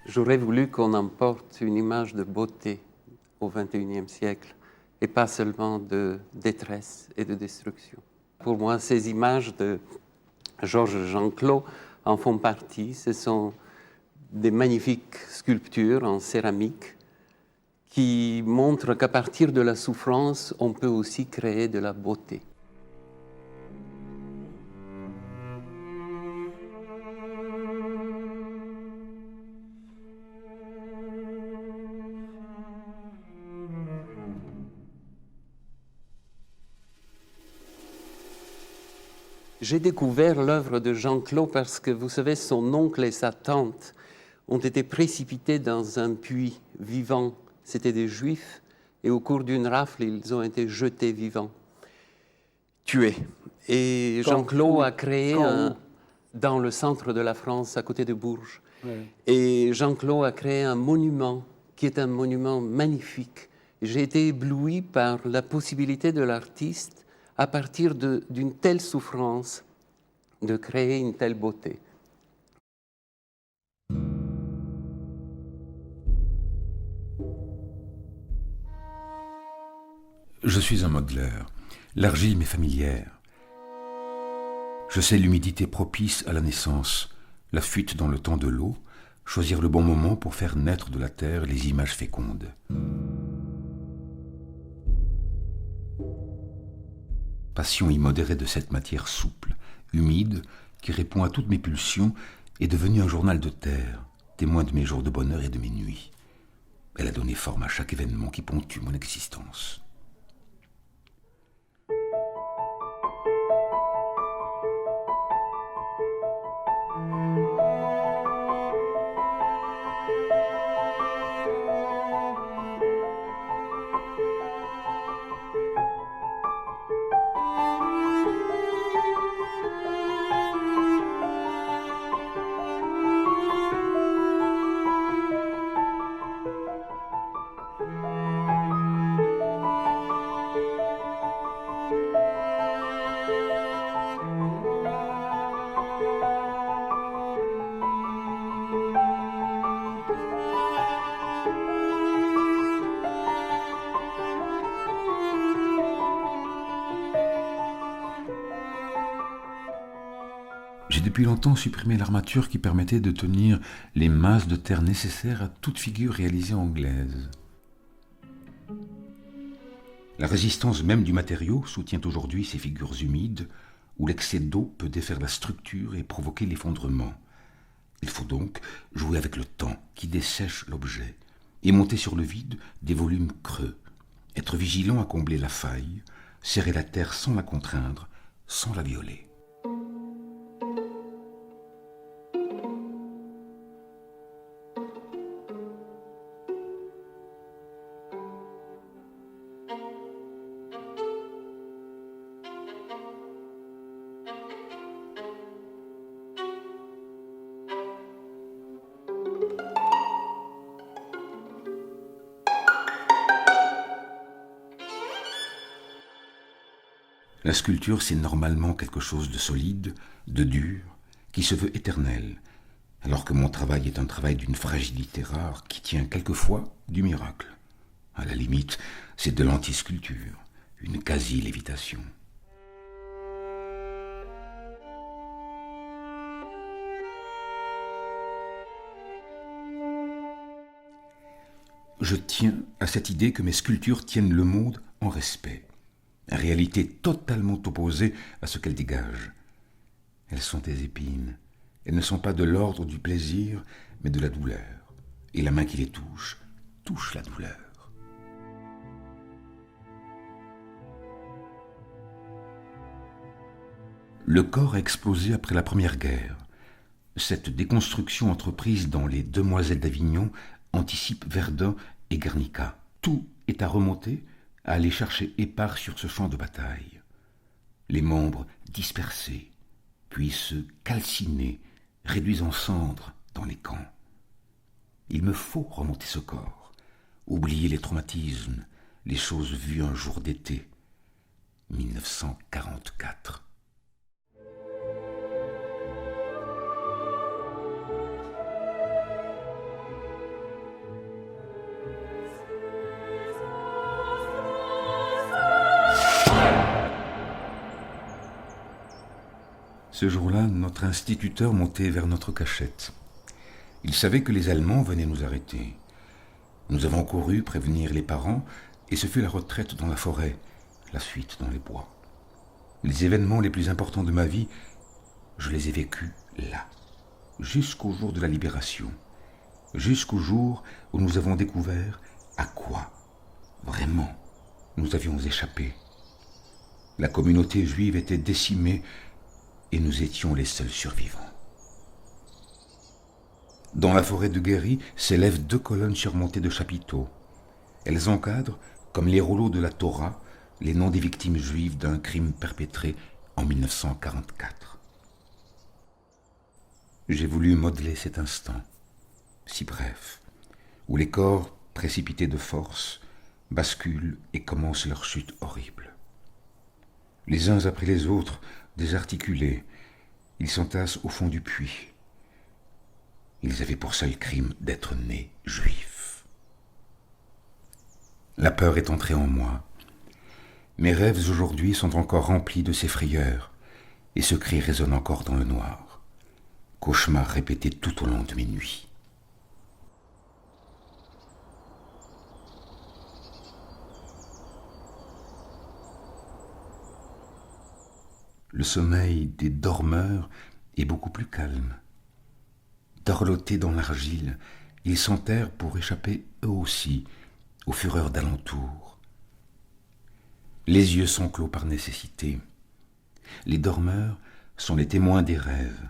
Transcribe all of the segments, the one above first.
J'aurais voulu qu'on emporte une image de beauté au XXIe siècle et pas seulement de détresse et de destruction. Pour moi, ces images de Georges Jeanclos en font partie. Ce sont des magnifiques sculptures en céramique qui montrent qu'à partir de la souffrance, on peut aussi créer de la beauté. J'ai découvert l'œuvre de Jeanclos parce que, vous savez, son oncle et sa tante ont été précipités dans un puits vivant. C'étaient des Juifs et au cours d'une rafle, ils ont été jetés vivants, tués. Et Jeanclos a créé dans le centre de la France, à côté de Bourges. Ouais. Et Jeanclos a créé un monument qui est un monument magnifique. J'ai été ébloui par la possibilité de l'artiste à partir d'une telle souffrance, de créer une telle beauté. Je suis un modeleur. L'argile m'est familière. Je sais l'humidité propice à la naissance, la fuite dans le temps de l'eau, choisir le bon moment pour faire naître de la terre les images fécondes. Passion immodérée de cette matière souple, humide, qui répond à toutes mes pulsions, est devenue un journal de terre, témoin de mes jours de bonheur et de mes nuits. Elle a donné forme à chaque événement qui ponctue mon existence. J'ai depuis longtemps supprimé l'armature qui permettait de tenir les masses de terre nécessaires à toute figure réalisée anglaise. La résistance même du matériau soutient aujourd'hui ces figures humides où l'excès d'eau peut défaire la structure et provoquer l'effondrement. Il faut donc jouer avec le temps qui dessèche l'objet et monter sur le vide des volumes creux, être vigilant à combler la faille, serrer la terre sans la contraindre, sans la violer. La sculpture, c'est normalement quelque chose de solide, de dur, qui se veut éternel, alors que mon travail est un travail d'une fragilité rare qui tient quelquefois du miracle. À la limite, c'est de l'antisculpture, une quasi-lévitation. Je tiens à cette idée que mes sculptures tiennent le monde en respect. Réalité totalement opposée à ce qu'elles dégagent. Elles sont des épines. Elles ne sont pas de l'ordre du plaisir, mais de la douleur. Et la main qui les touche la douleur. Le corps a explosé après la Première Guerre. Cette déconstruction entreprise dans Les Demoiselles d'Avignon anticipe Verdun et Guernica. Tout est à remonter, à aller chercher épars sur ce champ de bataille. Les membres dispersés, puis se calciner, réduits en cendres dans les camps. Il me faut remonter ce corps, oublier les traumatismes, les choses vues un jour d'été. 1944. Ce jour-là, notre instituteur montait vers notre cachette. Il savait que les Allemands venaient nous arrêter. Nous avons couru prévenir les parents et ce fut la retraite dans la forêt, la suite dans les bois. Les événements les plus importants de ma vie, je les ai vécus là, jusqu'au jour de la libération, jusqu'au jour où nous avons découvert à quoi, vraiment, nous avions échappé. La communauté juive était décimée et nous étions les seuls survivants. Dans la forêt de Guéry s'élèvent 2 colonnes surmontées de chapiteaux. Elles encadrent, comme les rouleaux de la Torah, les noms des victimes juives d'un crime perpétré en 1944. J'ai voulu modeler cet instant, si bref, où les corps, précipités de force, basculent et commencent leur chute horrible. Les uns après les autres, désarticulés, ils s'entassent au fond du puits. Ils avaient pour seul crime d'être nés juifs. La peur est entrée en moi. Mes rêves aujourd'hui sont encore remplis de ces frayeurs, et ce cri résonne encore dans le noir. Cauchemar répété tout au long de mes nuits. Le sommeil des dormeurs est beaucoup plus calme. Dorlotés dans l'argile, ils s'enterrent pour échapper eux aussi aux fureurs d'alentour. Les yeux sont clos par nécessité. Les dormeurs sont les témoins des rêves,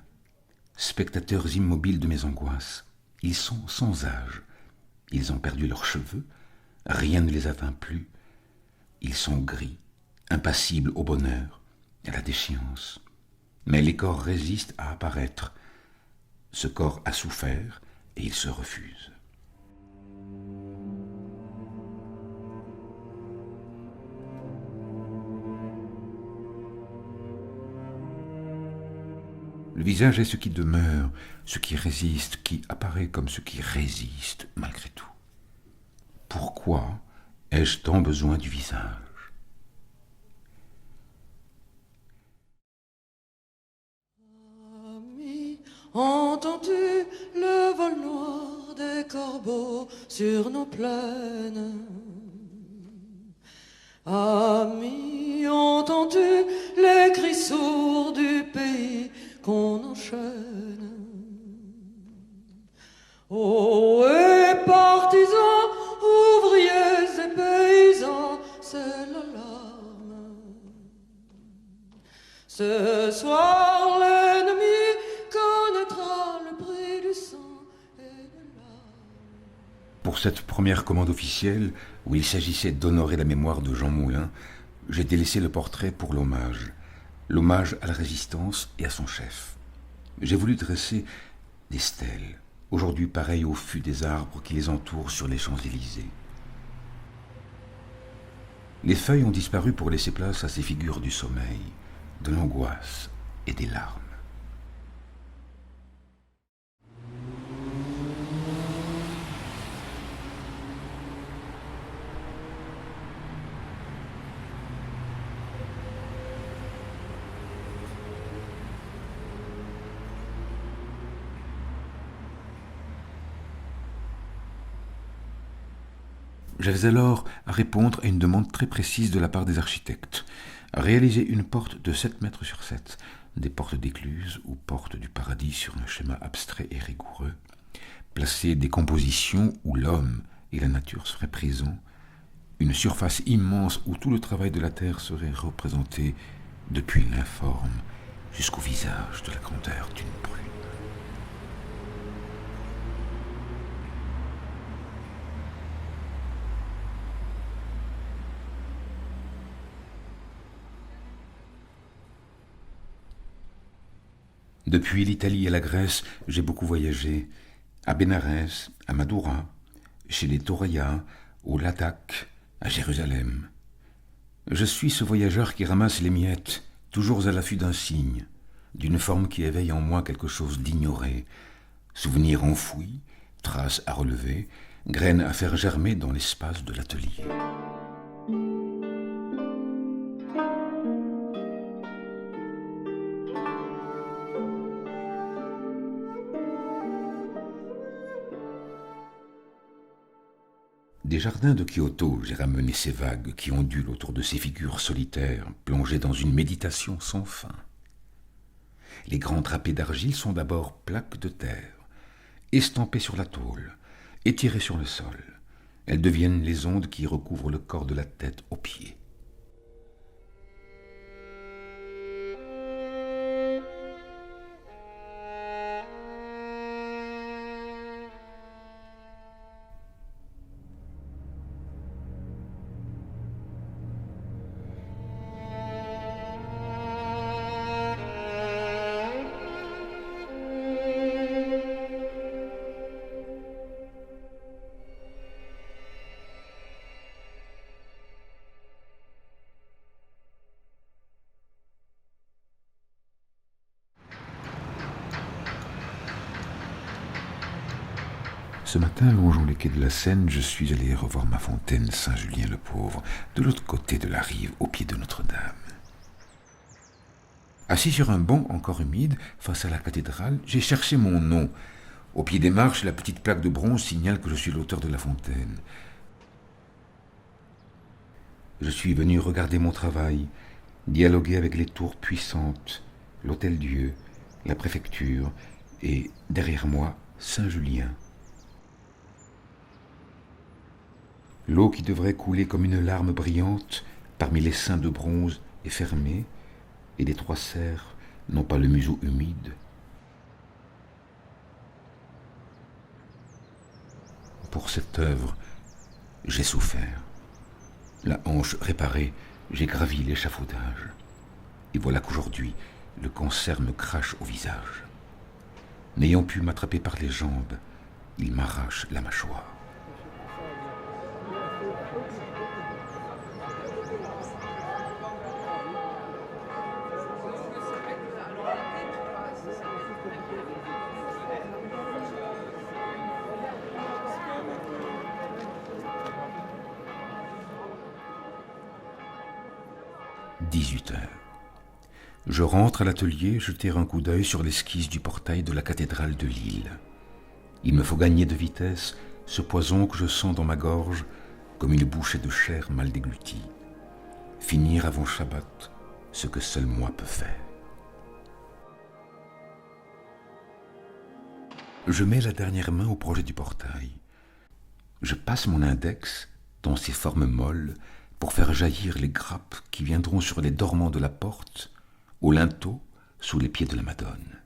spectateurs immobiles de mes angoisses. Ils sont sans âge. Ils ont perdu leurs cheveux, rien ne les atteint plus. Ils sont gris, impassibles au bonheur, à la déchéance. Mais les corps résistent à apparaître. Ce corps a souffert et il se refuse. Le visage est ce qui demeure, ce qui résiste, qui apparaît comme ce qui résiste malgré tout. Pourquoi ai-je tant besoin du visage ? Entends-tu le vol noir des corbeaux sur nos plaines? Amis, entends-tu les cris sourds du pays qu'on enchaîne? Oh, et partisans, ouvriers et paysans, c'est l'alarme. Ce soir, l'ennemi connaîtra le prix du sang et de l'âme. Pour cette première commande officielle, où il s'agissait d'honorer la mémoire de Jean Moulin, j'ai délaissé le portrait pour l'hommage à la résistance et à son chef. J'ai voulu dresser des stèles, aujourd'hui pareilles au fût des arbres qui les entourent sur les Champs-Élysées. Les feuilles ont disparu pour laisser place à ces figures du sommeil, de l'angoisse et des larmes. J'avais alors à répondre à une demande très précise de la part des architectes, à réaliser une porte de 7 mètres sur 7, des portes d'écluse ou portes du paradis sur un schéma abstrait et rigoureux, placer des compositions où l'homme et la nature seraient présents, une surface immense où tout le travail de la terre serait représenté depuis l'informe jusqu'au visage de la grandeur d'une brume. Depuis l'Italie et la Grèce, j'ai beaucoup voyagé, à Bénarès, à Madoura, chez les Torayas, au Ladakh, à Jérusalem. Je suis ce voyageur qui ramasse les miettes, toujours à l'affût d'un signe, d'une forme qui éveille en moi quelque chose d'ignoré, souvenir enfoui, trace à relever, graine à faire germer dans l'espace de l'atelier. Des jardins de Kyoto, j'ai ramené ces vagues qui ondulent autour de ces figures solitaires, plongées dans une méditation sans fin. Les grands drapés d'argile sont d'abord plaques de terre, estampées sur la tôle, étirées sur le sol. Elles deviennent les ondes qui recouvrent le corps de la tête aux pieds. Ce matin, longeant les quais de la Seine, je suis allé revoir ma fontaine Saint-Julien-le-Pauvre, de l'autre côté de la rive, au pied de Notre-Dame. Assis sur un banc encore humide, face à la cathédrale, j'ai cherché mon nom. Au pied des marches, la petite plaque de bronze signale que je suis l'auteur de la fontaine. Je suis venu regarder mon travail, dialoguer avec les tours puissantes, l'Hôtel-Dieu, la préfecture, et derrière moi, Saint-Julien. L'eau qui devrait couler comme une larme brillante parmi les seins de bronze est fermée, et les trois cerfs n'ont pas le museau humide. Pour cette œuvre, j'ai souffert. La hanche réparée, j'ai gravi l'échafaudage. Et voilà qu'aujourd'hui, le cancer me crache au visage. N'ayant pu m'attraper par les jambes, il m'arrache la mâchoire. « 18 heures. Je rentre à l'atelier jeter un coup d'œil sur l'esquisse du portail de la cathédrale de Lille. Il me faut gagner de vitesse ce poison que je sens dans ma gorge comme une bouchée de chair mal déglutie. Finir avant Shabbat ce que seul moi peux faire. Je mets la dernière main au projet du portail. Je passe mon index dans ses formes molles pour faire jaillir les grappes qui viendront sur les dormants de la porte, au linteau, sous les pieds de la Madone.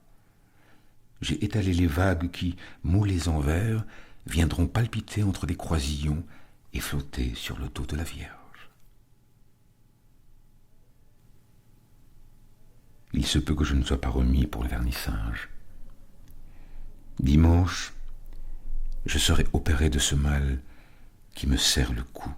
J'ai étalé les vagues qui, moulées en verre, viendront palpiter entre les croisillons et flotter sur le dos de la Vierge. Il se peut que je ne sois pas remis pour le vernissage. Dimanche, je serai opéré de ce mal qui me serre le cou.